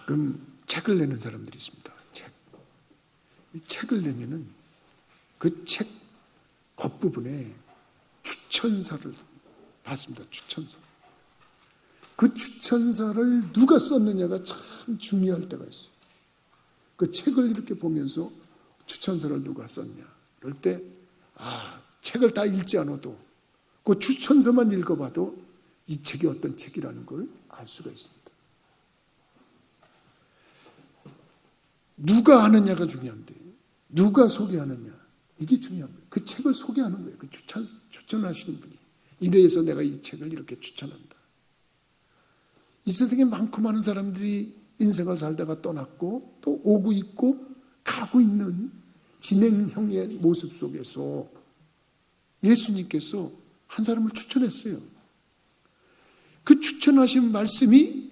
가끔 책을 내는 사람들이 있습니다. 이 책을 내면은 그 책 겉부분에 추천서를 받습니다. 추천서. 그 추천서를 누가 썼느냐가 참 중요할 때가 있어요. 그 책을 이렇게 보면서 추천서를 누가 썼냐. 그럴 때, 책을 다 읽지 않아도 그 추천서만 읽어봐도 이 책이 어떤 책이라는 걸 알 수가 있습니다. 누가 하느냐가 중요한데, 누가 소개하느냐. 이게 중요한 거예요. 그 책을 소개하는 거예요. 그 추천하시는 분이. 이래서 내가 이 책을 이렇게 추천한다. 이 세상에 많고 많은 사람들이 인생을 살다가 떠났고 또 오고 있고 가고 있는 진행형의 모습 속에서 예수님께서 한 사람을 추천했어요. 그 추천하신 말씀이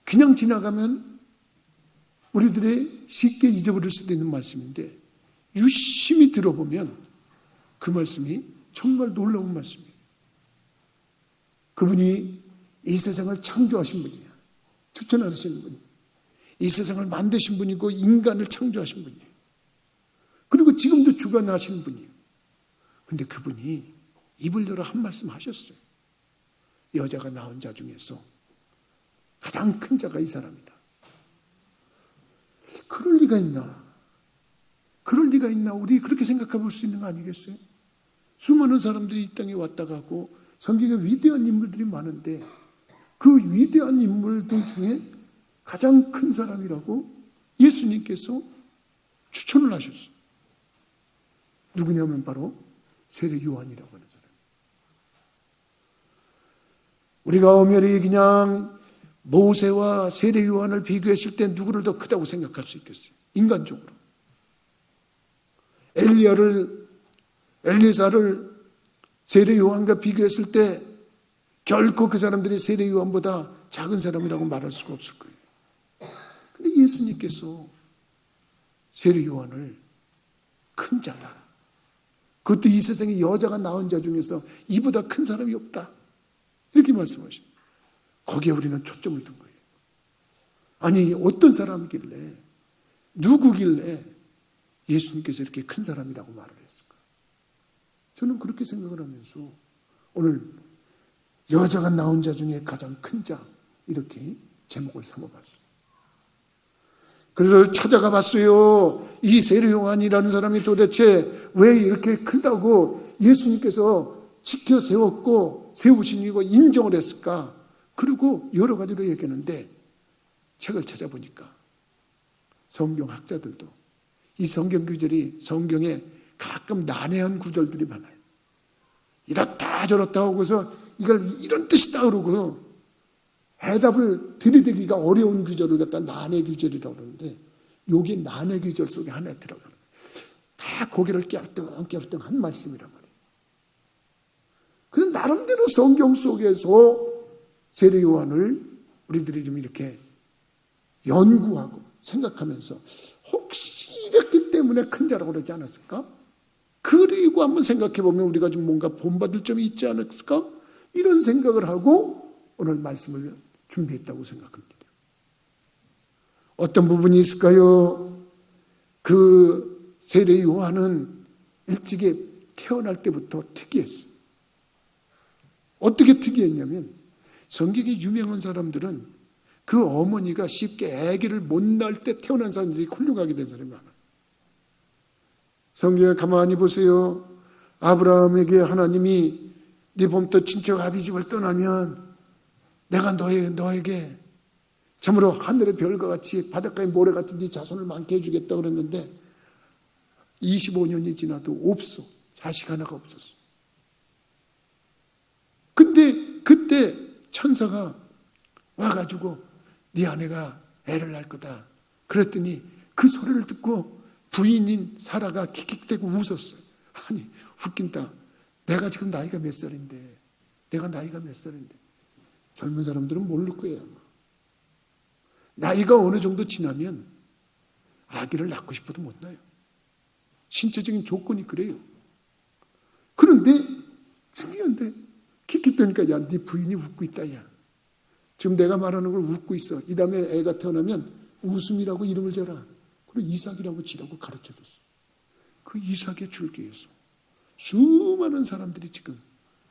그냥 지나가면 우리들이 쉽게 잊어버릴 수도 있는 말씀인데 유심히 들어보면 그 말씀이 정말 놀라운 말씀이에요. 그분이 이 세상을 창조하신 분이에요. 추천하시는 분이. 이 세상을 만드신 분이고 인간을 창조하신 분이에요. 그리고 지금도 주관하시는 분이에요. 그런데 그분이 입을 열어 한 말씀 하셨어요. 여자가 낳은 자 중에서 가장 큰 자가 이 사람이다. 그럴 리가 있나? 그럴 리가 있나? 우리 그렇게 생각해 볼 수 있는 거 아니겠어요? 수많은 사람들이 이 땅에 왔다 가고 성경에 위대한 인물들이 많은데 그 위대한 인물들 중에 가장 큰 사람이라고 예수님께서 추천을 하셨어요. 누구냐면 바로 세례 요한이라고 하는 사람. 우리가 엄연히 그냥 모세와 세례 요한을 비교했을 때 누구를 더 크다고 생각할 수 있겠어요? 인간적으로. 엘리사를 세례 요한과 비교했을 때 결코 그 사람들이 세례 요한보다 작은 사람이라고 말할 수가 없을 거예요. 그런데 예수님께서 세례 요한을 큰 자다. 그것도 이 세상에 여자가 낳은 자 중에서 이보다 큰 사람이 없다. 이렇게 말씀하시죠. 거기에 우리는 초점을 둔 거예요. 아니 어떤 사람이길래 누구길래 예수님께서 이렇게 큰 사람이라고 말을 했을까? 저는 그렇게 생각을 하면서 오늘 여자가 낳은 자 중에 가장 큰 자 이렇게 제목을 삼아봤어요. 그래서 찾아가 봤어요. 이 세례 요한이라는 사람이 도대체 왜 이렇게 크다고 예수님께서 지켜 세웠고 세우시고 인정을 했을까? 그리고 여러 가지로 얘기하는데 책을 찾아보니까 성경학자들도 이 성경 구절이 성경에 가끔 난해한 구절들이 많아요. 이렇다 저렇다 하고서 이걸 이런 뜻이다 그러고 해답을 들이대기가 어려운 구절을 갖다 난해 구절이라고 그러는데 여기 난해 구절 속에 하나에 들어가는 거예요. 다 고개를 깨우뚱깨우뚱 한 말씀이란 말이에요. 그래서 나름대로 성경 속에서 세례 요한을 우리들이 좀 이렇게 연구하고 생각하면서 혹시 이랬기 때문에 큰 자라고 그러지 않았을까? 그리고 한번 생각해 보면 우리가 좀 뭔가 본받을 점이 있지 않았을까? 이런 생각을 하고 오늘 말씀을 준비했다고 생각합니다. 어떤 부분이 있을까요? 그 세례 요한은 일찍이 태어날 때부터 특이했어요. 어떻게 특이했냐면 성경에 유명한 사람들은 그 어머니가 쉽게 아기를 못 낳을 때 태어난 사람들이 훌륭하게 된 사람이 많아요. 성경에 가만히 보세요. 아브라함에게 하나님이 네 본토 친척 아비 집을 떠나면 내가 너에게 참으로 하늘의 별과 같이 바닷가의 모래같이 네 자손을 많게 해주겠다 그랬는데 25년이 지나도 없어. 자식 하나가 없었어. 근데 그때 천사가 와가지고 네 아내가 애를 낳을 거다. 그랬더니 그 소리를 듣고 부인인 사라가 킥킥대고 웃었어요. 아니 웃긴다. 내가 지금 나이가 몇 살인데 젊은 사람들은 모를 거예요. 나이가 어느 정도 지나면 아기를 낳고 싶어도 못 낳아요. 신체적인 조건이 그래요. 그런데 중요한데 킥킥대니까 야, 네 부인이 웃고 있다. 야, 지금 내가 말하는 걸 웃고 있어. 이 다음에 애가 태어나면 웃음이라고 이름을 줘라. 그리고 이삭이라고 지라고 가르쳐줬어. 그 이삭의 줄기에서 수많은 사람들이 지금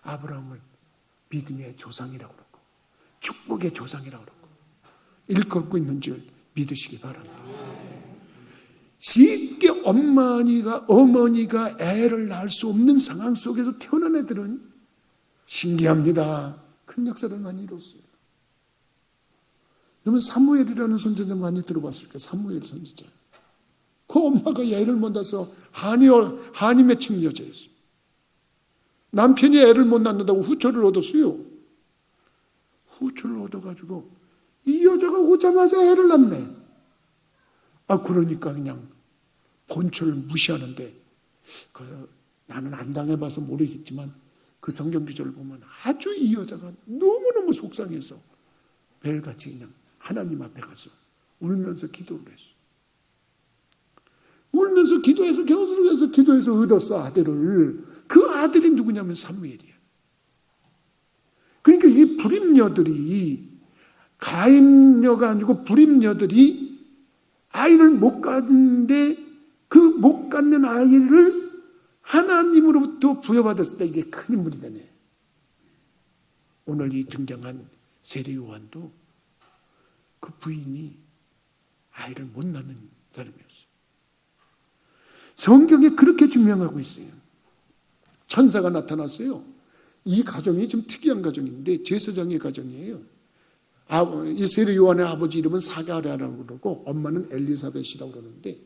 아브라함을 믿음의 조상이라고 그러고 축복의 조상이라고 그러고 일컫고 있는 줄 믿으시기 바랍니다. 쉽게 어머니가 애를 낳을 수 없는 상황 속에서 태어난 애들은 신기합니다. 큰 역사를 많이 이뤘어요. 여러분 사무엘이라는 선지자 많이 들어봤을 거예요. 사무엘 선지자. 그 엄마가 애를 못 낳아서 한이 맺힌 여자였어요. 남편이 애를 못 낳는다고 후처를 얻었어요. 후처를 얻어가지고 이 여자가 오자마자 애를 낳네. 그러니까 그냥 본처를 무시하는데 나는 안 당해봐서 모르겠지만 그 성경 구절을 보면 아주 이 여자가 너무너무 속상해서 매일같이 그냥 하나님 앞에 가서 울면서 기도를 했어. 울면서 기도해서 얻었어 아들을. 그 아들이 누구냐면 사무엘이야. 그러니까 이 불임녀들이 가임녀가 아니고 불임녀들이 아이를 못 갖는데 그 못 갖는 아이를 하나님으로부터 부여받았을 때 이게 큰 인물이 되네. 오늘 이 등장한 세례 요한도 그 부인이 아이를 못 낳는 사람이었어요. 성경에 그렇게 증명하고 있어요. 천사가 나타났어요. 이 가정이 좀 특이한 가정인데 제사장의 가정이에요. 이 세례 요한의 아버지 이름은 사가랴라고 그러고 엄마는 엘리사벳이라고 그러는데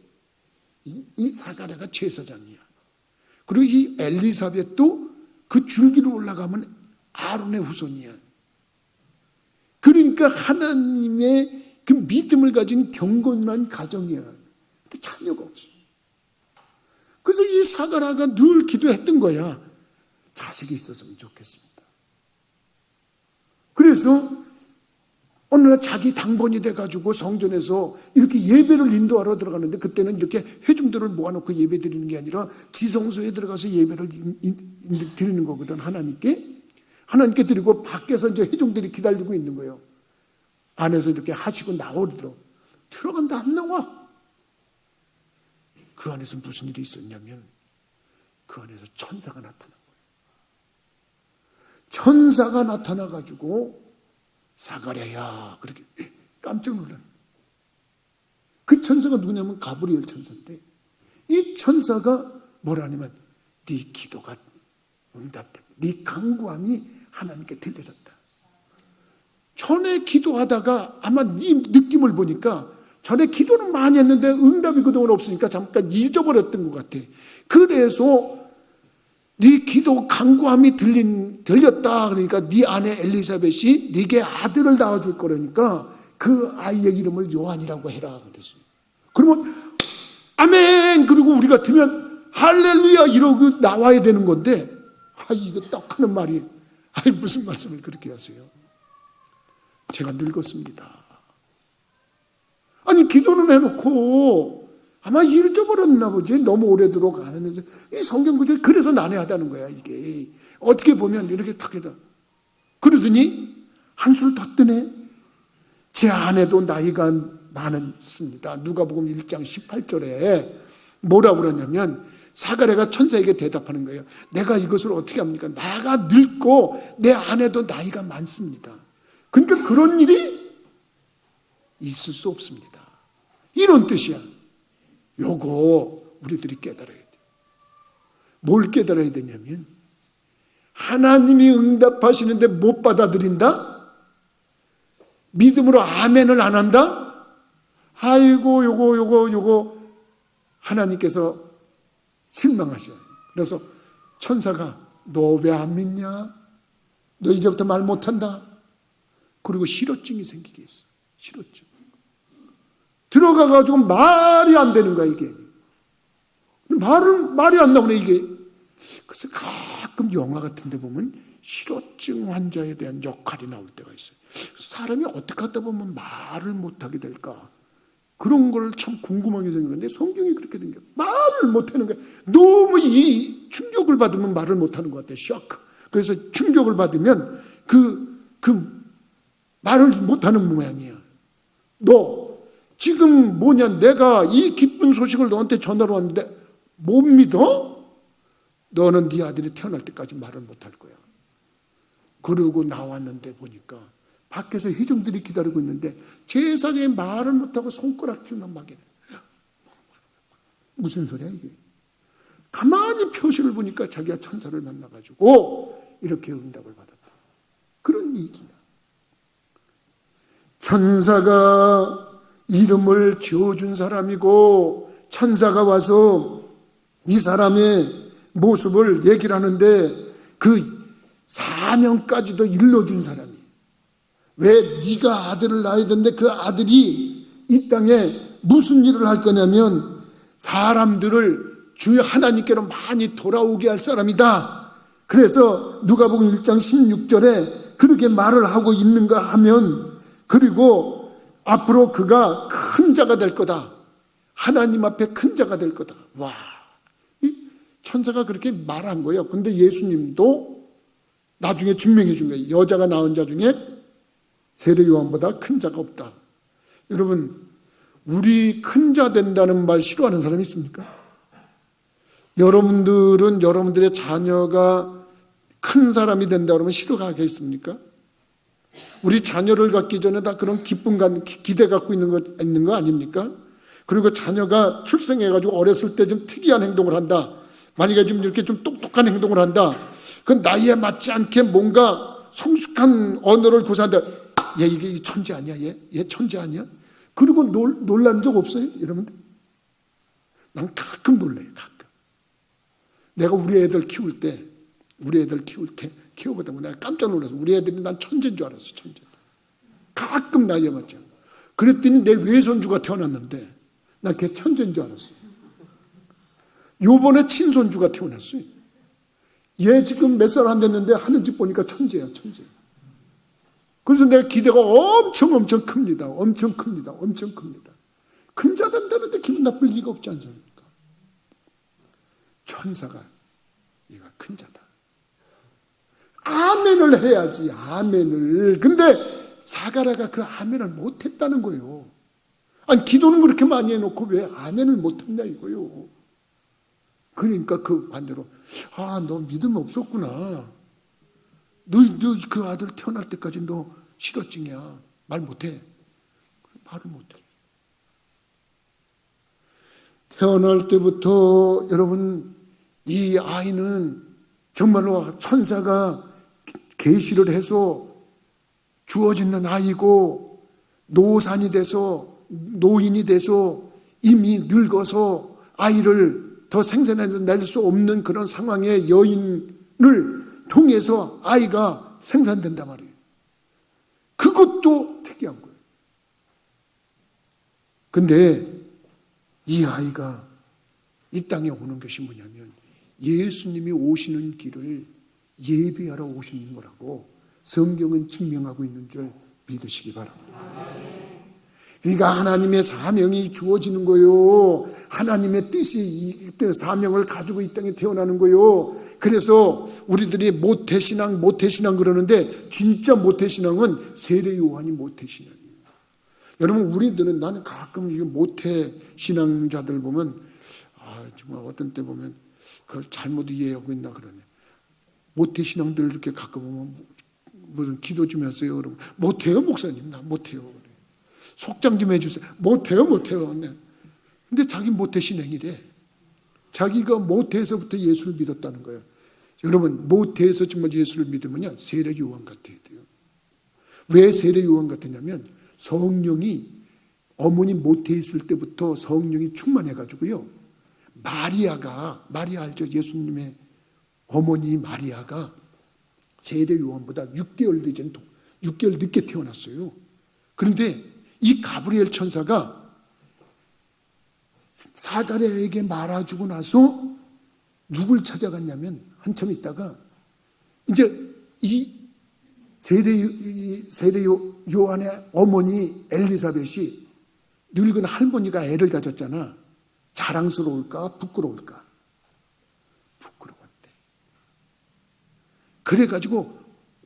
이 사가랴가 제사장이야. 그리고 이 엘리사벳도 그 줄기로 올라가면 아론의 후손이야. 그러니까 하나님의 그 믿음을 가진 경건한 가정이야. 근데 자녀가 없어. 그래서 이 사가랴가 늘 기도했던 거야. 자식이 있었으면 좋겠습니다. 그래서 어느 날 자기 당번이 돼가지고 성전에서 이렇게 예배를 인도하러 들어가는데 그때는 이렇게 회중들을 모아놓고 예배 드리는 게 아니라 지성소에 들어가서 예배를 드리는 거거든. 하나님께 드리고 밖에서 이제 회중들이 기다리고 있는 거예요. 안에서 이렇게 하시고 나오도록 들어간다 안 나와. 그 안에서 무슨 일이 있었냐면 그 안에서 천사가 나타난 거예요. 천사가 나타나가지고 사가랴야 그렇게 깜짝 놀라는. 그 천사가 누구냐면 가브리엘 천사인데 이 천사가 뭐라냐면 네 기도가 응답됐다. 네 간구함이 하나님께 들려졌다. 전에 기도하다가 아마 네 느낌을 보니까 전에 기도는 많이 했는데 응답이 그동안 없으니까 잠깐 잊어버렸던 것 같아. 그래서 네 기도 간구함이 들렸다. 그러니까 네 아내 엘리사벳이 네게 아들을 낳아줄 거라니까 그 아이의 이름을 요한이라고 해라 그랬어요. 그러면 아멘. 그리고 우리가 들으면 할렐루야 이러고 나와야 되는 건데 이거 딱 하는 말이 무슨 말씀을 그렇게 하세요. 제가 늙었습니다. 아니 기도는 해놓고 아마 잊어버렸나 보지. 너무 오래도록 안 했는데 이 성경 구절이 그래서 난해하다는 거야. 이게 어떻게 보면 이렇게 탁 해다. 그러더니 한술 더 뜨네. 제 아내도 나이가 많았습니다. 누가복음 1장 18절에 뭐라고 그러냐면 사가랴가 천사에게 대답하는 거예요. 내가 이것을 어떻게 합니까? 나가 늙고 내 아내도 나이가 많습니다. 그러니까 그런 일이 있을 수 없습니다. 이런 뜻이야. 요거 우리들이 깨달아야 돼. 뭘 깨달아야 되냐면 하나님이 응답하시는데 못 받아들인다? 믿음으로 아멘을 안 한다? 아이고 요거 하나님께서 실망하셔요. 그래서 천사가 너 왜 안 믿냐? 너 이제부터 말 못한다. 그리고 실어증이 생기게 했어. 실어증. 들어가가지고 말이 안 되는 거야, 이게. 말이 안 나오네, 이게. 그래서 가끔 영화 같은 데 보면 실어증 환자에 대한 역할이 나올 때가 있어요. 사람이 어떻게 하다 보면 말을 못하게 될까? 그런 걸 참 궁금하게 생각하는데 성경이 그렇게 된 거예요. 말을 못하는 거예요. 너무 이 충격을 받으면 말을 못하는 것 같아요. 쇼크. 그래서 충격을 받으면 그 말을 못하는 모양이야. 너 지금 뭐냐, 내가 이 기쁜 소식을 너한테 전하러 왔는데 못 믿어? 너는 네 아들이 태어날 때까지 말을 못할 거야. 그러고 나왔는데 보니까 밖에서 회중들이 기다리고 있는데 제사장이 말을 못하고 손가락질만 막 해. 무슨 소리야 이게? 가만히 표시를 보니까 자기가 천사를 만나가지고 이렇게 응답을 받았다. 그런 얘기야. 천사가 이름을 지어준 사람이고 천사가 와서 이 사람의 모습을 얘기를 하는데 그 사명까지도 일러준 사람이. 왜 네가 아들을 낳아야 되는데 그 아들이 이 땅에 무슨 일을 할 거냐면 사람들을 주 하나님께로 많이 돌아오게 할 사람이다. 그래서 누가복음 1장 16절에 그렇게 말을 하고 있는가 하면, 그리고 앞으로 그가 큰 자가 될 거다. 하나님 앞에 큰 자가 될 거다. 와, 이 천사가 그렇게 말한 거예요. 근데 예수님도 나중에 증명해 준 거예요. 여자가 낳은 자 중에 세례 요한보다 큰 자가 없다. 여러분, 우리 큰 자 된다는 말 싫어하는 사람이 있습니까? 여러분들은 여러분들의 자녀가 큰 사람이 된다 그러면 싫어하겠습니까? 우리 자녀를 갖기 전에 다 그런 기쁨, 기대 갖고 있는 거 아닙니까? 그리고 자녀가 출생해가지고 어렸을 때 좀 특이한 행동을 한다. 만약에 좀 이렇게 좀 똑똑한 행동을 한다. 그 나이에 맞지 않게 뭔가 성숙한 언어를 구사한다. 얘 이게 천재 아니야? 얘 천재 아니야? 그리고 놀란 적 없어요? 여러분들? 난 가끔 놀래요. 가끔. 내가 우리 애들 키울 때 키워보다 내가 깜짝 놀라서 우리 애들이 난 천재인 줄 알았어. 천재. 가끔 나이에 맞지 않아. 그랬더니 내 외손주가 태어났는데 난 걔 천재인 줄 알았어. 요번에 친손주가 태어났어요. 얘 지금 몇 살 안 됐는데 하는 짓 보니까 천재야, 천재. 그래서 내가 기대가 엄청 큽니다. 엄청 큽니다. 큰 자 된다는데 기분 나쁠 리가 없지 않습니까? 천사가 얘가 큰 자다. 아멘을 해야지, 아멘을. 근데 사가랴가 그 아멘을 못했다는 거예요. 아니, 기도는 그렇게 많이 해놓고 왜 아멘을 못했냐 이거요. 그러니까 그 반대로, 너 믿음 없었구나. 너 그 아들 태어날 때까지 너 실어증이야. 말 못해. 말을 못해. 태어날 때부터 여러분, 이 아이는 정말로 천사가 계시를 해서 주어지는 아이고, 노산이 돼서, 노인이 돼서 이미 늙어서 아이를 더 생산해낼 수 없는 그런 상황의 여인을 통해서 아이가 생산된단 말이에요. 그것도 특이한 거예요. 근데 이 아이가 이 땅에 오는 것이 뭐냐면 예수님이 오시는 길을 예비하러 오시는 거라고 성경은 증명하고 있는 줄 믿으시기 바랍니다. 그러니까 하나님의 사명이 주어지는 거요. 하나님의 뜻이 사명을 가지고 이 땅에 태어나는 거요. 그래서 우리들이 모태신앙 그러는데 진짜 모태신앙은 세례 요한이 모태신앙이에요. 여러분, 우리들은, 나는 가끔 이 모태신앙자들 보면 정말 어떤 때 보면 그걸 잘못 이해하고 있나 그러네. 모태신앙들 이렇게 가끔 보면 무슨 기도 좀 하세요 그러면 못해요 목사님, 나 못해요. 속장 좀 해주세요. 못해요. 네. 근데 자기 모태신앙이래. 자기가 모태에서부터 예수를 믿었다는 거예요. 여러분, 모태에서 정말 예수를 믿으면요, 세례 요한 같아야 돼요. 왜 세례 요한 같으냐면 성령이, 어머니 모태에 있을 때부터 성령이 충만해가지고요, 마리아 알죠? 예수님의 어머니 마리아가 세례 요한보다 6개월 늦게 태어났어요. 그런데 이 가브리엘 천사가 사가랴에게 말아주고 나서 누굴 찾아갔냐면, 한참 있다가 이제 이 세례 요한의 어머니 엘리사벳이, 늙은 할머니가 애를 가졌잖아. 자랑스러울까 부끄러울까? 부끄러웠대. 그래가지고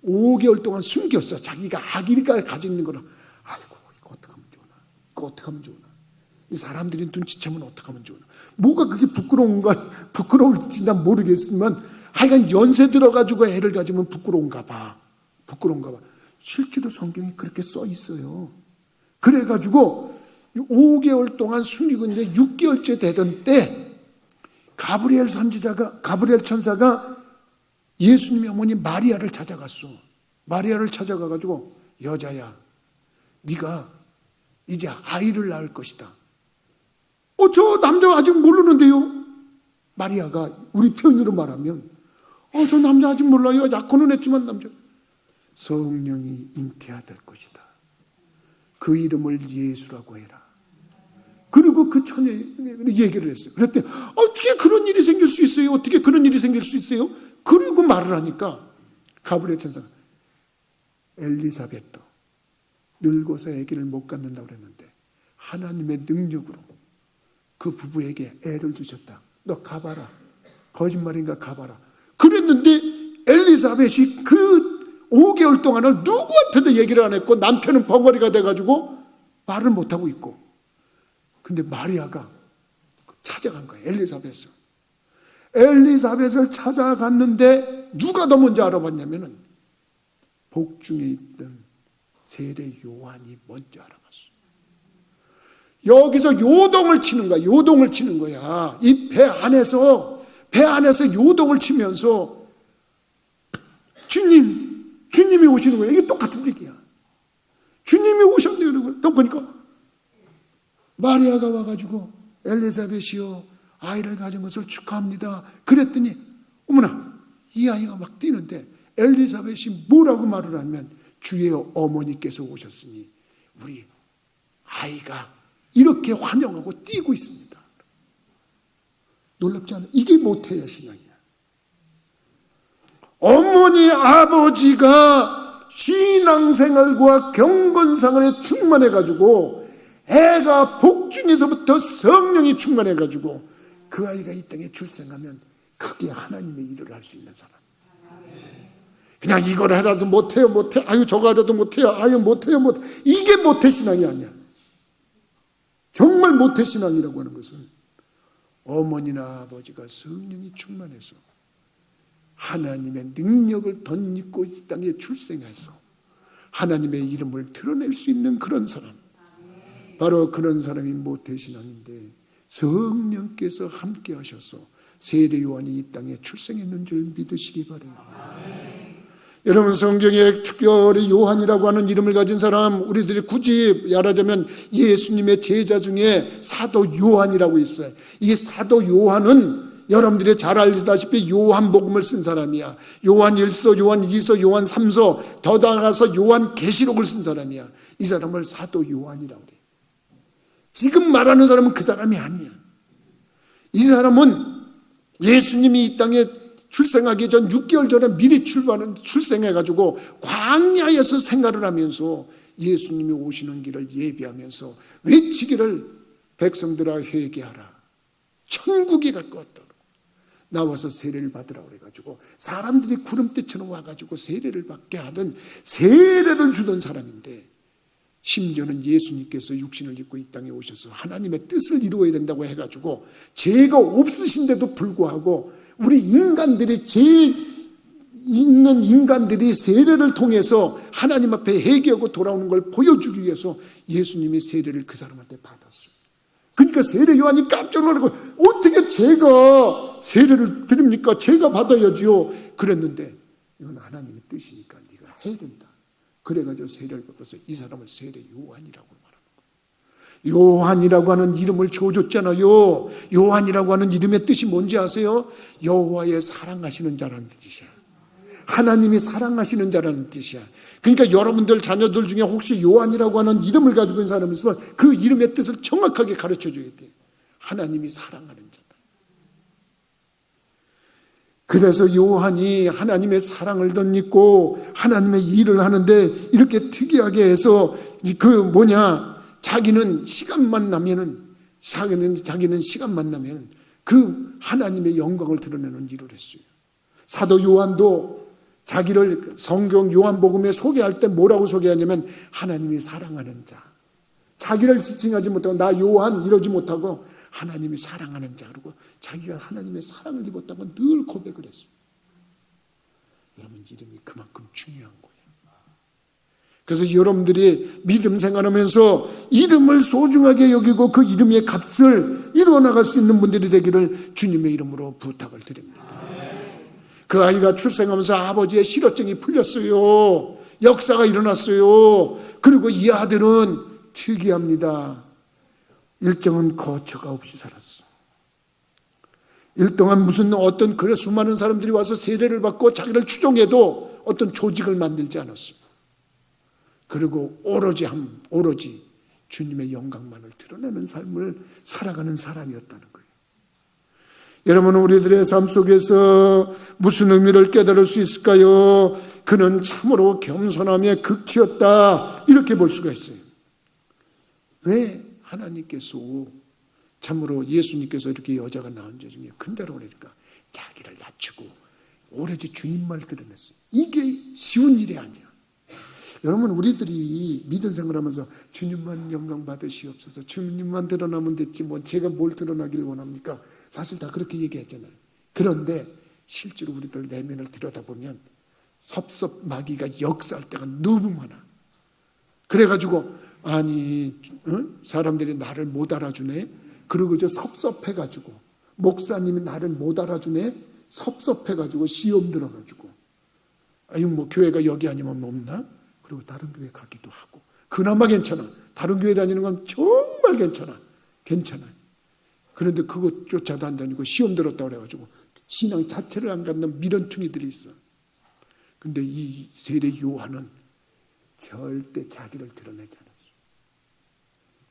5개월 동안 숨겼어. 자기가 아기가 가지고 있는 거라. 아이고, 이거 어떡하면 좋으나. 이거 어떡하면 좋으나. 이 사람들이 눈치채면 어떡하면 좋으나. 뭐가 그게 부끄러울지 난 모르겠지만 하여간 연세 들어가지고 애를 가지면 부끄러운가 봐. 실제로 성경에 그렇게 써 있어요. 그래가지고 5개월 동안 숨기고 있는데 6개월째 되던 때 가브리엘 천사가 예수님의 어머니 마리아를 찾아갔어. 마리아를 찾아가가지고 여자야, 네가 이제 아이를 낳을 것이다. 저 남자 아직 모르는데요. 마리아가 우리 표현으로 말하면 저 남자 아직 몰라요. 약혼은 했지만 남자. 성령이 잉태하될 것이다. 그 이름을 예수라고 해라. 그리고 그 처녀 얘기를 했어요. 그랬더니 어떻게 그런 일이 생길 수 있어요? 어떻게 그런 일이 생길 수 있어요? 그리고 말을 하니까 가브리엘 천사가 엘리사벳도 늙어서 아기를 못 갖는다고 그랬는데 하나님의 능력으로 그 부부에게 애를 주셨다. 너 가봐라. 거짓말인가 가봐라. 그랬는데 엘리사벳이 그 5개월 동안을 누구한테도 얘기를 안 했고 남편은 벙어리가 돼가지고 말을 못하고 있고, 근데 마리아가 찾아간 거예요. 엘리사벳을 찾아갔는데 누가 더 먼저 알아봤냐면은 복중에 있던 세례 요한이 먼저 알아봤어요. 여기서 요동을 치는 거야. 이 배 안에서 요동을 치면서 주님이 오시는 거야. 이게 똑같은 얘기야. 주님이 오셨네요. 또 보니까 마리아가 와가지고 엘리사벳이요, 아이를 가진 것을 축하합니다. 그랬더니 어머나, 이 아이가 막 뛰는데 엘리사벳이 뭐라고 말을 하면 주의 어머니께서 오셨으니 우리 아이가 이렇게 환영하고 뛰고 있습니다. 놀랍지 않아요? 이게 모태의 신앙이야. 어머니 아버지가 신앙생활과 경건생활에 충만해가지고 애가 복중에서부터 성령이 충만해가지고 그 아이가 이 땅에 출생하면 크게 하나님의 일을 할 수 있는 사람. 그냥 이걸 해라도 못해요. 아유 저거 하라도 못해요. 아유 못해요. 이게 모태신앙이 아니야. 정말 모태신앙이라고 하는 것은 어머니나 아버지가 성령이 충만해서 하나님의 능력을 덧입고 이 땅에 출생해서 하나님의 이름을 드러낼 수 있는 그런 사람, 바로 그런 사람이 모태신앙인데, 성령께서 함께 하셔서 세례 요한이 이 땅에 출생했는 줄 믿으시기 바라요. 여러분, 성경에 특별히 요한이라고 하는 이름을 가진 사람, 우리들이 굳이 말하자면 예수님의 제자 중에 사도 요한이라고 있어요. 이 사도 요한은 여러분들이 잘 알다시피 요한복음을 쓴 사람이야. 요한 1서, 요한 2서, 요한 3서, 더 나아가서 요한 계시록을 쓴 사람이야. 이 사람을 사도 요한이라고 그래. 지금 말하는 사람은 그 사람이 아니야. 이 사람은 예수님이 이 땅에 출생하기 전 6개월 전에 미리 출생해가지고 광야에서 생활을 하면서 예수님이 오시는 길을 예비하면서 외치기를 백성들아 회개하라. 천국이 가까웠다. 나와서 세례를 받으라 그래가지고 사람들이 구름대처럼 와가지고 세례를 받게 하던 세례를 주던 사람인데, 심지어는 예수님께서 육신을 입고 이 땅에 오셔서 하나님의 뜻을 이루어야 된다고 해가지고 죄가 없으신데도 불구하고 우리 인간들이 죄 있는 인간들이 세례를 통해서 하나님 앞에 회개하고 돌아오는 걸 보여주기 위해서 예수님이 세례를 그 사람한테 받았어요. 그러니까 세례 요한이 깜짝 놀라고, 어떻게 제가 세례를 드립니까? 제가 받아야지요. 그랬는데 이건 하나님의 뜻이니까 네가 해야 된다. 그래가지고 세례를 받아서 이 사람을 세례 요한이라고 말하는 거예요. 요한이라고 하는 이름을 줘줬잖아요. 요한이라고 하는 이름의 뜻이 뭔지 아세요? 여호와의 사랑하시는 자라는 뜻이야. 하나님이 사랑하시는 자라는 뜻이야. 그러니까 여러분들 자녀들 중에 혹시 요한이라고 하는 이름을 가지고 있는 사람이 있으면 그 이름의 뜻을 정확하게 가르쳐줘야 돼. 하나님이 사랑하는 자다. 그래서 요한이 하나님의 사랑을 덧입고 하나님의 일을 하는데, 이렇게 특이하게 해서 자기는 시간만 나면 그 하나님의 영광을 드러내는 일을 했어요. 사도 요한도 자기를 성경 요한복음에 소개할 때 뭐라고 소개하냐면 하나님이 사랑하는 자. 자기를 지칭하지 못하고 나 요한 이러지 못하고 하나님이 사랑하는 자 그러고 자기가 하나님의 사랑을 입었다고 늘 고백을 했어요. 여러분 이름이 그만큼 중요한 거예요. 그래서 여러분들이 믿음 생활하면서 이름을 소중하게 여기고 그 이름의 값을 이루어나갈 수 있는 분들이 되기를 주님의 이름으로 부탁을 드립니다. 그 아이가 출생하면서 아버지의 실어증이 풀렸어요. 역사가 일어났어요. 그리고 이 아들은 특이합니다. 일정한 거처가 없이 살았어. 일정한 무슨 어떤 그래 수많은 사람들이 와서 세례를 받고 자기를 추종해도 어떤 조직을 만들지 않았어. 그리고 오로지 주님의 영광만을 드러내는 삶을 살아가는 사람이었다는 거예요. 여러분 우리들의 삶 속에서 무슨 의미를 깨달을 수 있을까요? 그는 참으로 겸손함의 극치였다 이렇게 볼 수가 있어요. 왜 하나님께서 참으로 예수님께서 이렇게 여자가 낳은 자 중에 큰다라고 그러니까 자기를 낮추고 오로지 주님만 드러냈어요. 이게 쉬운 일이 아니야. 여러분 우리들이 믿음 생활하면서 주님만 영광 받으시옵소서 주님만 드러나면 됐지 뭐 제가 뭘 드러나길 원합니까? 사실 다 그렇게 얘기했잖아요. 그런데 실제로 우리들 내면을 들여다보면 섭섭마귀가 역사할 때가 너무 많아. 그래가지고 아니 사람들이 나를 못 알아주네. 그리고 저 섭섭해가지고 목사님이 나를 못 알아주네. 섭섭해가지고 시험 들어가지고 아유 뭐 교회가 여기 아니면 없나? 그리고 다른 교회 가기도 하고 그나마 괜찮아. 다른 교회 다니는 건 정말 괜찮아. 그런데 그것조차도 안 다니고 시험 들었다고 그래가지고 신앙 자체를 안 갖는 미련충이들이 있어. 근데 이 세례 요한은 절대 자기를 드러내지 않았어.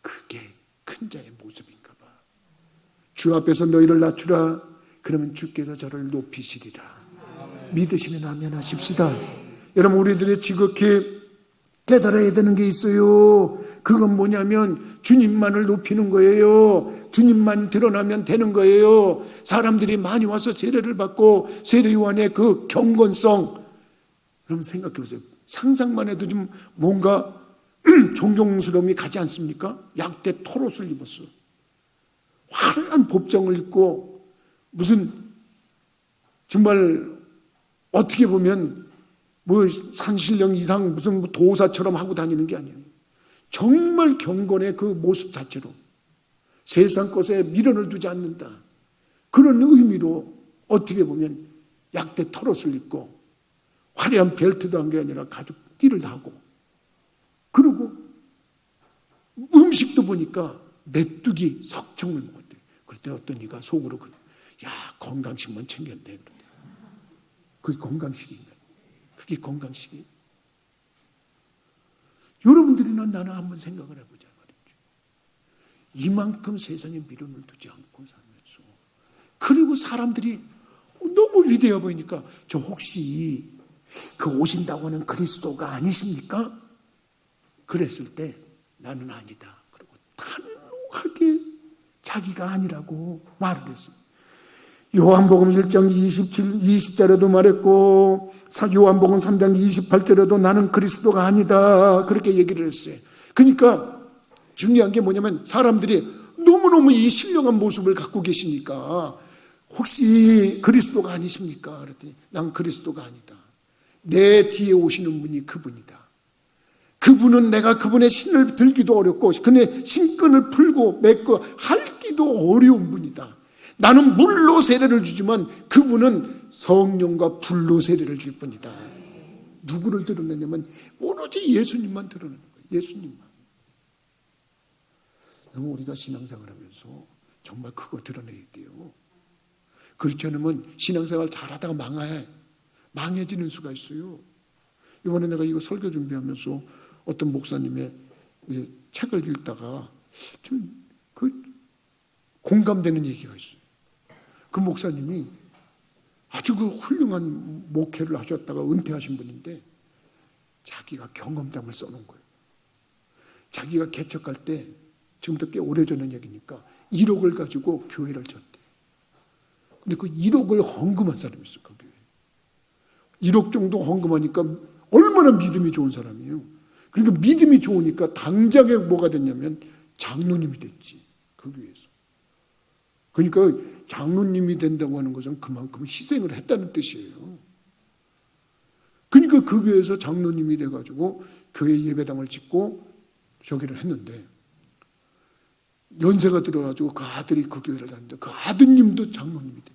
그게 큰 자의 모습인가 봐. 주 앞에서 너희를 낮추라. 그러면 주께서 저를 높이시리라. 믿으시면 아멘 하십시다. 여러분 우리들이 지극히 깨달아야 되는 게 있어요. 그건 뭐냐면 주님만을 높이는 거예요. 주님만 드러나면 되는 거예요. 사람들이 많이 와서 세례를 받고 세례 요한의 그 경건성 여러분 생각해 보세요. 상상만 해도 좀 뭔가 존경스러움이 가지 않습니까? 약대 토롯을 입었어. 화려한 법정을 입고 무슨 정말 어떻게 보면 뭐 산신령 이상 무슨 도사처럼 하고 다니는 게 아니에요. 정말 경건의 그 모습 자체로 세상 것에 미련을 두지 않는다. 그런 의미로 어떻게 보면 약대 토롯을 입고 화려한 벨트도 한 게 아니라 가죽 띠를 하고 그리고 음식도 보니까 메뚜기 석청을 먹었대. 그때 어떤 이가 속으로 야 건강식만 챙겼네. 그런데 그게 건강식인가? 그게 건강식이에요. 여러분들이나 나는 한번 생각을 해보자 말이죠. 이만큼 세상에 미련을 두지 않고 살면서 그리고 사람들이 너무 위대해 보이니까 저 혹시 그 오신다고 하는 그리스도가 아니십니까? 그랬을 때 나는 아니다. 그리고 단호하게 자기가 아니라고 말을 했어요. 요한복음 1장 20절에도 말했고 요한복음 3장 28절에도 나는 그리스도가 아니다. 그렇게 얘기를 했어요. 그러니까 중요한 게 뭐냐면 사람들이 너무너무 이 신령한 모습을 갖고 계시니까 혹시 그리스도가 아니십니까? 그랬더니 난 그리스도가 아니다. 내 뒤에 오시는 분이 그분이다. 그분은 내가 그분의 신을 들기도 어렵고 그의 신끈을 풀고 맺고 핥기도 어려운 분이다. 나는 물로 세례를 주지만 그분은 성령과 불로 세례를 줄 뿐이다. 누구를 드러내냐면 오로지 예수님만 드러내는 거예요. 예수님만. 우리가 신앙생활 하면서 정말 그거 드러내야 돼요. 그렇지 않으면 신앙생활 잘하다가 망해지는 수가 있어요. 이번에 내가 이거 설교 준비하면서 어떤 목사님의 책을 읽다가 좀 공감되는 얘기가 있어요. 그 목사님이 아주 그 훌륭한 목회를 하셨다가 은퇴하신 분인데 자기가 경험담을 써놓은 거예요. 자기가 개척할 때 지금부터 꽤 오래전의 얘기니까 1억을 가지고 교회를 졌대. 근데 그 1억을 헌금한 사람이 있어, 그 교회. 1억 정도 헌금하니까 얼마나 믿음이 좋은 사람이에요. 그러니까 믿음이 좋으니까 당장에 뭐가 됐냐면 장로님이 됐지, 그 교회에서. 그러니까 장로님이 된다고 하는 것은 그만큼 희생을 했다는 뜻이에요. 그러니까 그 교회에서 장로님이 돼가지고 교회 예배당을 짓고 저기를 했는데, 연세가 들어가지고 그 아들이 그 교회를 다녔는데 그 아드님도 장로님이 됐대.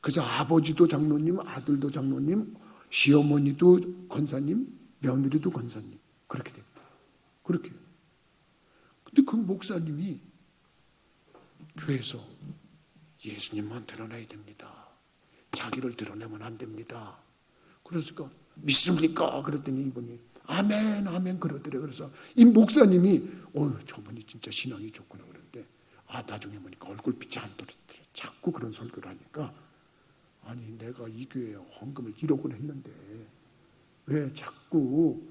그래서 아버지도 장로님, 아들도 장로님, 시어머니도 권사님, 며느리도 권사님, 그렇게 됐다. 그렇게. 근데 그 목사님이 교회에서 예수님만 드러나야 됩니다. 자기를 드러내면 안 됩니다. 그래서 믿습니까? 그랬더니 이분이 아멘 아멘 그러더래요. 그래서 이 목사님이 저분이 진짜 신앙이 좋구나 그랬는데, 나중에 보니까 얼굴빛이 안 돌았더래. 자꾸 그런 설교를 하니까, 아니 내가 이 교회에 헌금을 1억을 했는데 왜 자꾸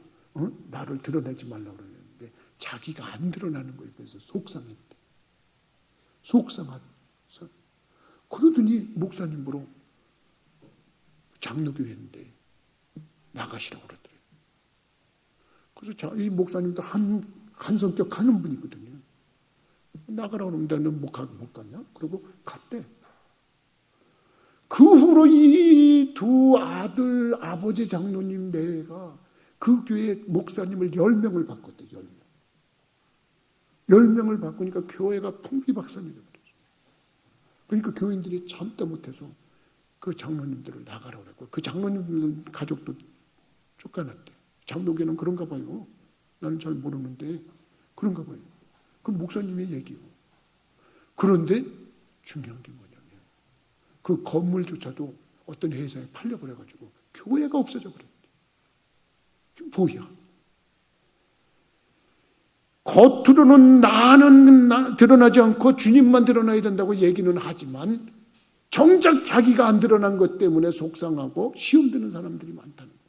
나를 드러내지 말라고 그러는데, 자기가 안 드러나는 것에 대해서 속상했대. 속상해서 그러더니 목사님 보러 장로교회인데 나가시라고 그러더래요. 그래서 이 목사님도 한 성격 하는 분이거든요. 나가라고 그러면 나는 못 갔냐? 그러고 갔대. 그 후로 이 두 아들, 아버지 장로님 내가 그 교회 목사님을 10명을 바꿨대. 10명. 10명을 바꾸니까 교회가 풍비박산이 되버렸어요. 그러니까 교인들이 참다 못해서 그 장로님들을 나가라고 그랬고, 그 장로님들 가족도 쫓겨났대. 장로교는 그런가 봐요. 나는 잘 모르는데 그런가 봐요. 그 목사님의 얘기요. 그런데 중요한 게 뭐냐면 그 건물조차도 어떤 회사에 팔려버려가지고 교회가 없어져 버렸대. 뭐야? 겉으로는 나는 드러나지 않고 주님만 드러나야 된다고 얘기는 하지만 정작 자기가 안 드러난 것 때문에 속상하고 시험 드는 사람들이 많다는 거예요.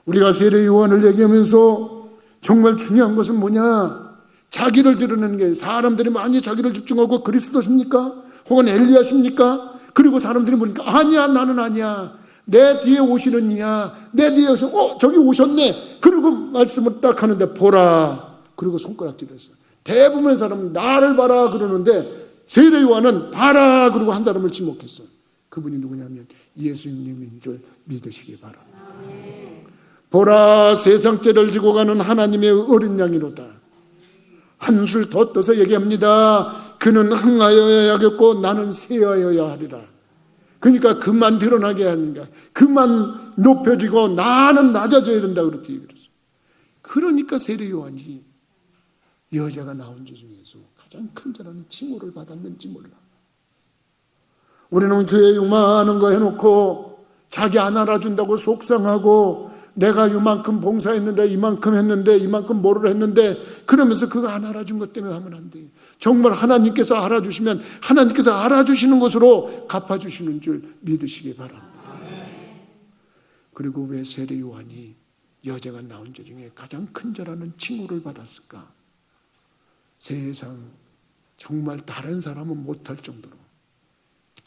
우리가 세례 요한을 얘기하면서 정말 중요한 것은 뭐냐? 자기를 드러내는 게, 사람들이 많이 자기를 집중하고 그리스도십니까? 혹은 엘리야십니까? 그리고 사람들이 보니까 아니야, 나는 아니야. 내 뒤에 오시는 이야. 내 뒤에서 저기 오셨네. 그리고 말씀을 딱 하는데 보라. 그리고 손가락질했어. 대부분의 사람은 나를 봐라 그러는데 세례 요한은 봐라 그리고 한 사람을 지목했어. 그분이 누구냐면 예수님인 줄 믿으시기 바랍니다. 보라, 세상죄를 지고 가는 하나님의 어린 양이로다. 한술 더 떠서 얘기합니다. 그는 흥하여야겠고 나는 쇠하여야 하리라. 그러니까 그만 드러나게 하는가, 그만 높여지고 나는 낮아져야 된다 그렇게 얘기했어요. 그러니까 세례 요한이 여자가 나온 자 중에서 가장 큰 자라는 칭호를 받았는지 몰라. 우리는 교회에 요만한 거 해놓고 자기 안 알아준다고 속상하고, 내가 이만큼 봉사했는데 이만큼 했는데 이만큼 뭐를 했는데 그러면서 그거 안 알아준 것 때문에 하면 안 돼요. 정말 하나님께서 알아주시면 하나님께서 알아주시는 것으로 갚아주시는 줄 믿으시기 바랍니다. 그리고 왜 세례 요한이 여자가 나온 자 중에 가장 큰 자라는 칭호를 받았을까? 세상 정말 다른 사람은 못할 정도로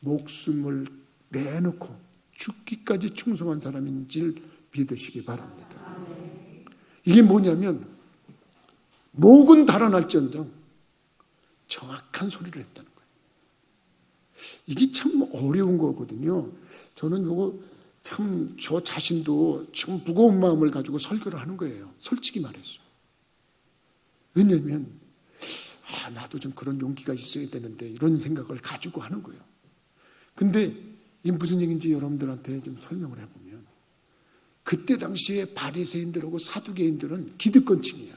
목숨을 내놓고 죽기까지 충성한 사람인 줄 믿으시기 바랍니다. 이게 뭐냐면 목은 달아날지언정 정확한 소리를 했다는 거예요. 이게 참 어려운 거거든요. 저는 이거 참 저 자신도 참 무거운 마음을 가지고 설교를 하는 거예요. 솔직히 말해서. 왜냐하면 나도 좀 그런 용기가 있어야 되는데 이런 생각을 가지고 하는 거예요. 근데 이게 무슨 얘기인지 여러분들한테 좀 설명을 해보면, 그때 당시에 바리새인들하고 사두개인들은 기득권층이야.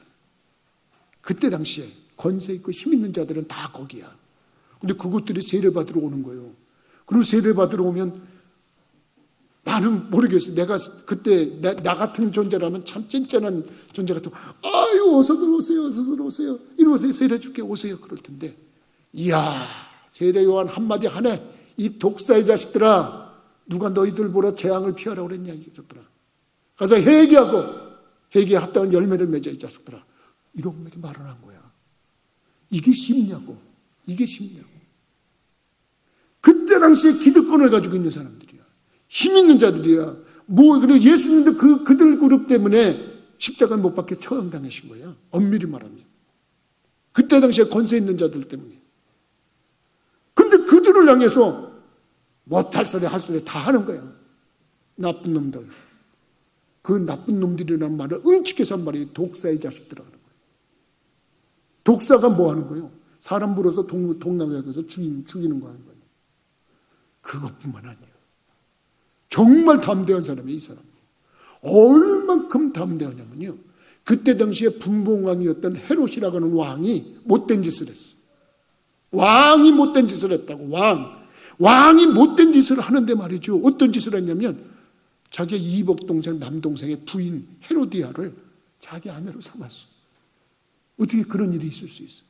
그때 당시에 권세 있고 힘 있는 자들은 다 거기야. 근데 그것들이 세례받으러 오는 거예요. 그리고 세례받으러 오면 나는 모르겠어. 내가 그때 나 같은 존재라면 참 찐짠한 존재 같으면 아유 어서 들어오세요, 어서 들어오세요, 이리 오세요, 세례 줄게 오세요 그럴 텐데, 이야 세례 요한 한마디 하네. 이 독사의 자식들아, 누가 너희들 보러 재앙을 피하라고 그랬냐 이것들아. 가서 회개하고 회개에 합당한 열매를 맺어 이 자식들아. 이렇게 말을 한 거야. 이게 쉽냐고. 이게 쉽냐고. 그때 당시에 기득권을 가지고 있는 사람들이야. 힘 있는 자들이야. 그리고 예수님도 그들 그룹 때문에 십자가를 못 박혀 처형당하신 거예요. 엄밀히 말하면. 그때 당시에 권세 있는 자들 때문에. 근데 그들을 향해서 못할 소리 할 소리 다 하는 거예요. 나쁜 놈들. 그 나쁜 놈들이라는 말을 응축해서 한 말이 독사의 자식들이라는 거예요. 독사가 뭐 하는 거예요? 사람 불어서 동남아에 가서 죽이는 거 하는 거예요. 그것뿐만 아니에요. 정말 담대한 사람이에요, 이 사람이. 얼만큼 담대하냐면요. 그때 당시에 분봉왕이었던 헤롯이라고 하는 왕이 못된 짓을 했어요. 왕이 못된 짓을 했다고, 왕이 못된 짓을 하는데 말이죠. 어떤 짓을 했냐면, 자기 이복동생, 남동생의 부인 헤로디아를 자기 아내로 삼았어. 어떻게 그런 일이 있을 수 있어?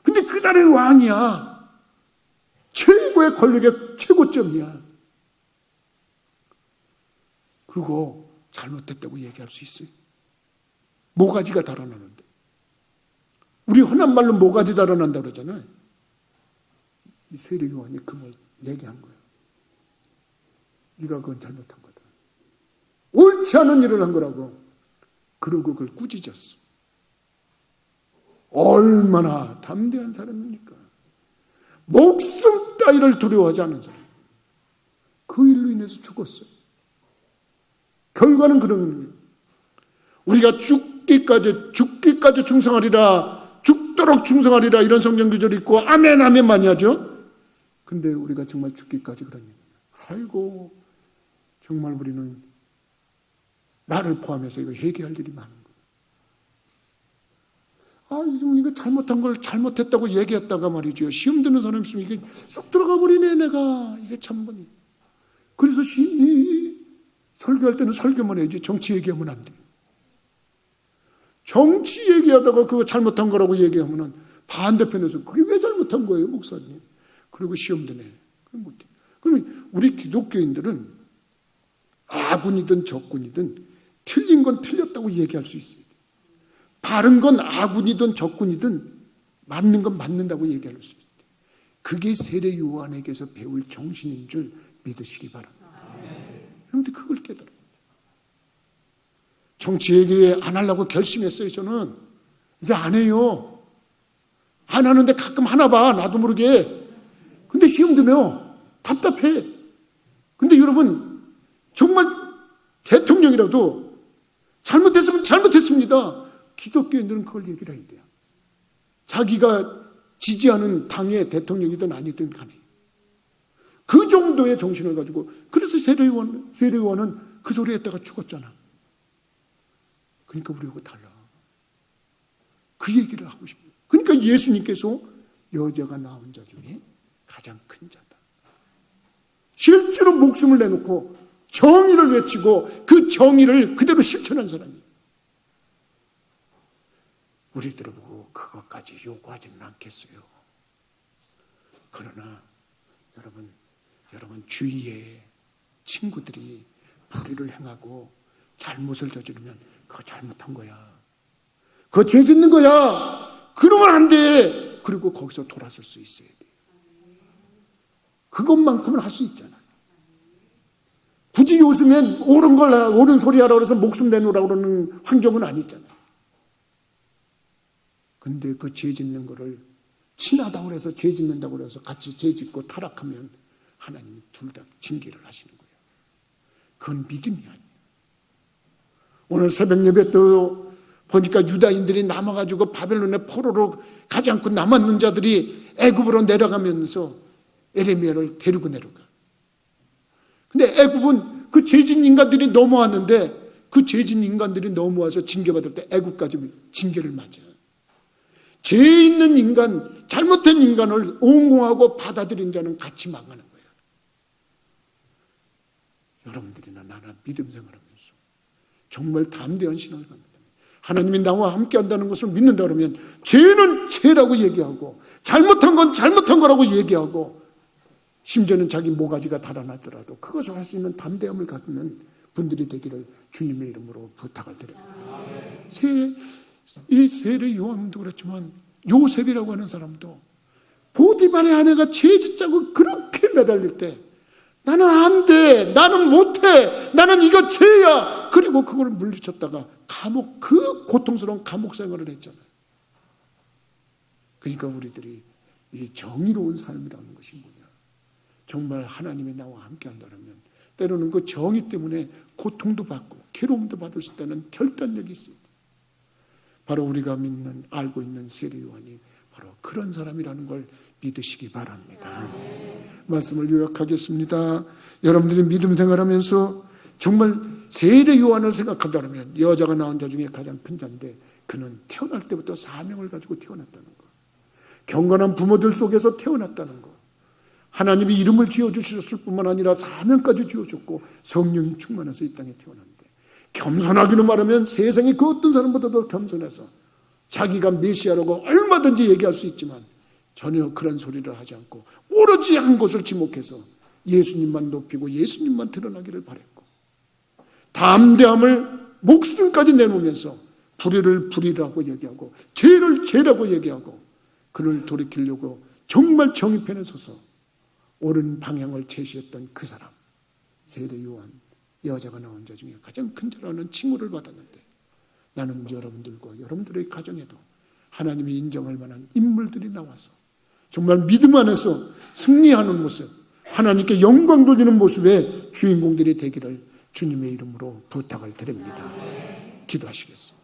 근데 그 사람이 왕이야. 최고의 권력의 최고점이야. 그거 잘못됐다고 얘기할 수 있어요? 모가지가 달아나는데. 우리 흔한 말로 모가지 달아난다 그러잖아요. 이 세례요한이 그 말 얘기한 거예요. 네가 그건 잘못한 거다. 옳지 않은 일을 한 거라고. 그러고 그걸 꾸짖었어. 얼마나 담대한 사람입니까? 목숨 따위를 두려워하지 않은 사람. 그 일로 인해서 죽었어요. 결과는 그런 거예요. 우리가 죽기까지 충성하리라, 죽도록 충성하리라, 이런 성경 구절이 있고 아멘 아멘 많이 하죠. 근데 우리가 정말 죽기까지 그런 얘기예요. 아이고, 정말 우리는 나를 포함해서 이거 회개할 일이 많은 거예요. 이거 잘못한 걸 잘못했다고 얘기했다가 말이죠. 시험 드는 사람 있으면 이게 쑥 들어가 버리네, 내가. 이게 참. 그래서 설교할 때는 설교만 해야지 정치 얘기하면 안 돼요. 정치 얘기하다가 그거 잘못한 거라고 얘기하면 반대편에서 그게 왜 잘못한 거예요, 목사님? 그리고 시험 드네. 그러면 우리 기독교인들은 아군이든 적군이든 틀린 건 틀렸다고 얘기할 수 있어요. 바른 건 아군이든 적군이든 맞는 건 맞는다고 얘기할 수 있어요. 그게 세례 요한에게서 배울 정신인 줄 믿으시기 바랍니다. 그런데 그걸 깨달아요. 정치 얘기 안 하려고 결심했어요. 저는 이제 안 해요. 안 하는데 가끔 하나 봐, 나도 모르게. 근데 시험 들면 답답해. 근데 여러분, 정말 대통령이라도 잘못했으면 잘못했습니다. 기독교인들은 그걸 얘기를 해야 돼요. 자기가 지지하는 당의 대통령이든 아니든 간에 그 정도의 정신을 가지고. 그래서 세례요한은 그 소리 했다가 죽었잖아. 그러니까 우리하고 달라. 그 얘기를 하고 싶어요. 그러니까 예수님께서 여자가 낳은 자 중에 가장 큰 자다. 실제로 목숨을 내놓고 정의를 외치고 그 정의를 그대로 실천한 사람이에요. 우리들을 보고 그것까지 요구하지는 않겠어요. 그러나 여러분 주위에 친구들이 불의를 행하고 잘못을 저지르면 그거 잘못한 거야. 그거 죄 짓는 거야. 그러면 안 돼. 그리고 거기서 돌아설 수 있어야 돼. 그것만큼은 할 수 있잖아. 굳이 요즘엔 옳은 소리 하라고 해서 목숨 내놓으라고 그러는 환경은 아니잖아. 근데 그 죄 짓는 거를 친하다고 해서 죄 짓는다고 해서 같이 죄 짓고 타락하면 하나님이 둘 다 징계를 하시는 거예요. 그건 믿음이 아니에요. 오늘 새벽 예배 또 보니까 유다인들이 남아가지고 바벨론의 포로로 가지 않고 남았는 자들이 애굽으로 내려가면서 에레미야를 데리고 내려가. 근데 애굽은 그 죄진 인간들이 넘어왔는데 그 죄진 인간들이 넘어와서 징계받을 때 애굽까지 징계를 맞아. 죄 있는 인간, 잘못된 인간을 옹호하고 받아들인 자는 같이 망하는 거예요. 여러분들이나 나나 믿음 생활하면서 정말 담대한 신앙을 갖는다. 하나님이 나와 함께 한다는 것을 믿는다 그러면 죄는 죄라고 얘기하고 잘못한 건 잘못한 거라고 얘기하고 심지어는 자기 모가지가 달아나더라도 그것을 할 수 있는 담대함을 갖는 분들이 되기를 주님의 이름으로 부탁을 드립니다. 이 세례 요한도 그렇지만 요셉이라고 하는 사람도 보디발의 아내가 죄 짓자고 그렇게 매달릴 때 나는 안 돼, 나는 못해, 나는 이거 죄야. 그리고 그걸 물리쳤다가 그 고통스러운 감옥 생활을 했잖아요. 그러니까 우리들이 이 정의로운 삶이라는 것이 뭐냐, 정말 하나님이 나와 함께 한다면 때로는 그 정의 때문에 고통도 받고 괴로움도 받을 수 있다는 결단력이 있어요. 바로 우리가 알고 있는 세례 요한이 바로 그런 사람이라는 걸 믿으시기 바랍니다. 말씀을 요약하겠습니다. 여러분들이 믿음 생활하면서 정말 세례 요한을 생각한다면 여자가 낳은 자 중에 가장 큰 자인데 그는 태어날 때부터 사명을 가지고 태어났다는 거, 경건한 부모들 속에서 태어났다는 거, 하나님이 이름을 지어주셨을 뿐만 아니라 사명까지 지어줬고 성령이 충만해서 이 땅에 태어났는데, 겸손하기로 말하면 세상에 그 어떤 사람보다도 겸손해서 자기가 메시아라고 얼마든지 얘기할 수 있지만 전혀 그런 소리를 하지 않고 오로지 한 곳을 지목해서 예수님만 높이고 예수님만 드러나기를 바랬고, 담대함을 목숨까지 내놓으면서 불의를 불의라고 얘기하고 죄를 죄라고 얘기하고 그를 돌이키려고 정말 정의편에 서서 옳은 방향을 제시했던 그 사람, 세례 요한, 여자가 낳은 자 중에 가장 큰 자라는 칭호를 받았는데, 나는 여러분들과 여러분들의 가정에도 하나님이 인정할 만한 인물들이 나와서 정말 믿음 안에서 승리하는 모습, 하나님께 영광 돌리는 모습의 주인공들이 되기를 주님의 이름으로 부탁을 드립니다. 기도하시겠습니다.